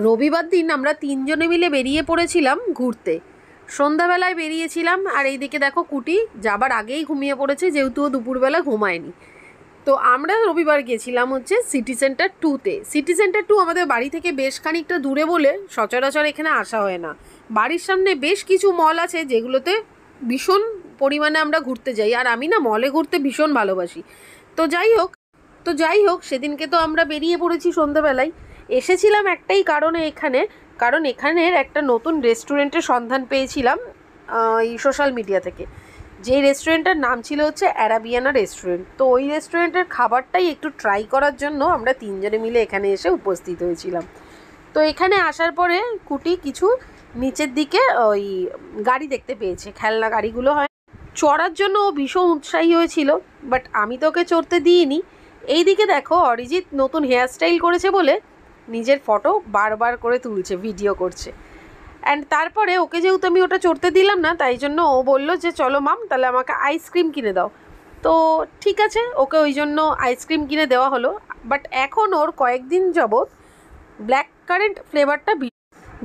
রবিবার দিন আমরা তিনজনে মিলে বেরিয়ে পড়েছিলাম ঘুরতে। সন্ধ্যাবেলায় বেরিয়েছিলাম, আর এইদিকে দেখো কুটি যাবার আগেই ঘুমিয়ে পড়েছে, যেহেতু ও দুপুরবেলা ঘুমায়নি। তো আমরা রবিবার গেছিলাম হচ্ছে সিটি সেন্টার 2-তে। সিটি সেন্টার 2 আমাদের বাড়ি থেকে বেশ খানিকটা দূরে বলে সচরাচর এখানে আসা হয় না। বাড়ির সামনে বেশ কিছু মল আছে যেগুলোতে ভীষণ পরিমাণে আমরা ঘুরতে যাই, আর আমি না মলে ঘুরতে ভীষণ ভালোবাসি। তো যাই হোক সেদিনকে তো আমরা বেরিয়ে পড়েছি সন্ধ্যাবেলায়। এসেছিলাম একটাই কারণে এখানে, কারণ এখানের একটা নতুন রেস্টুরেন্টের সন্ধান পেয়েছিলাম এই সোশ্যাল মিডিয়া থেকে। যেই রেস্টুরেন্টের নাম ছিল হচ্ছে অ্যারাবিয়ানা রেস্টুরেন্ট। তো ওই রেস্টুরেন্টের খাবারটাই একটু ট্রাই করার জন্য আমরা তিনজনে মিলে এখানে এসে উপস্থিত হয়েছিলাম। তো এখানে আসার পরে কুটি কিছু নিচের দিকে ওই গাড়ি দেখতে পেয়েছে, খেলনা গাড়িগুলো হয় চড়ার জন্য ও ভীষণ উৎসাহী হয়েছিল, বাট আমি তো ওকে চড়তে দিইনি। এইদিকে দেখো অরিজিৎ নতুন হেয়ারস্টাইল করেছে বলে নিজের ফটো বারবার করে তুলছে, ভিডিও করছে। অ্যান্ড তারপরে ওকে যেহেতু আমি ওটা চড়তে দিলাম না, তাই জন্য ও বললো যে চলো মাম তাহলে আমাকে আইসক্রিম কিনে দাও। তো ঠিক আছে, ওকে ওই জন্য আইসক্রিম কিনে দেওয়া হলো। বাট এখন ওর কয়েকদিন যাবৎ ব্ল্যাক কারেন্ট ফ্লেভারটা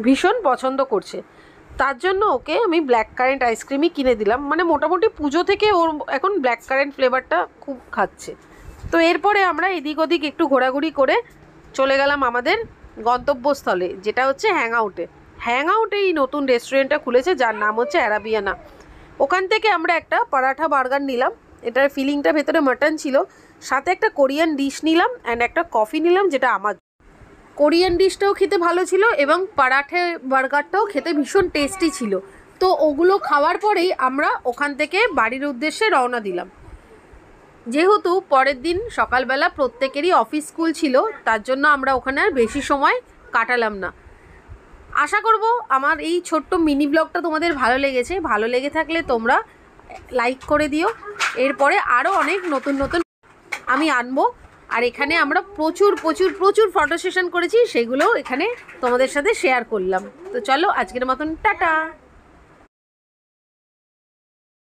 ভীষণ পছন্দ করছে, তার জন্য ওকে আমি ব্ল্যাক কারেন্ট আইসক্রিমই কিনে দিলাম। মানে মোটামুটি পুজো থেকে ওর এখন ব্ল্যাক কারেন্ট ফ্লেভারটা খুব খাচ্ছে। তো এরপরে আমরা এদিক ওদিক একটু ঘোরাঘুরি করে চলে গেলাম আমাদের গন্তব্যস্থলে, যেটা হচ্ছে হ্যাংআউটে এই নতুন রেস্টুরেন্টটা খুলেছে যার নাম হচ্ছে অ্যারাবিয়ানা। ওখান থেকে আমরা একটা পরাঠা বার্গার নিলাম, এটার ফিলিংটা ভেতরে মাটন ছিল, সাথে একটা কোরিয়ান ডিশ নিলাম অ্যান্ড একটা কফি নিলাম, যেটা আমার কোরিয়ান ডিশটাও খেতে ভালো ছিল এবং পরাঠে বার্গারটাও খেতে ভীষণ টেস্টি ছিল। তো ওগুলো খাওয়ার পরেই আমরা ওখান থেকে বাড়ির উদ্দেশ্যে রওনা দিলাম। যেহেতু পরের দিন সকালবেলা প্রত্যেকেরই অফিস স্কুল ছিল, তার জন্য আমরা ওখানে আর বেশি সময় কাটালাম না। আশা করব আমার এই ছোট্ট মিনি ব্লগটা তোমাদের ভালো লেগেছে। ভালো লেগে থাকলে তোমরা লাইক করে দিও। এরপরে আরও অনেক নতুন নতুন আমি আনবো। আর এখানে আমরা প্রচুর প্রচুর প্রচুর ফটো সেশন করেছি, সেগুলোও এখানে তোমাদের সাথে শেয়ার করলাম। তো চলো আজকের মতন টাটা।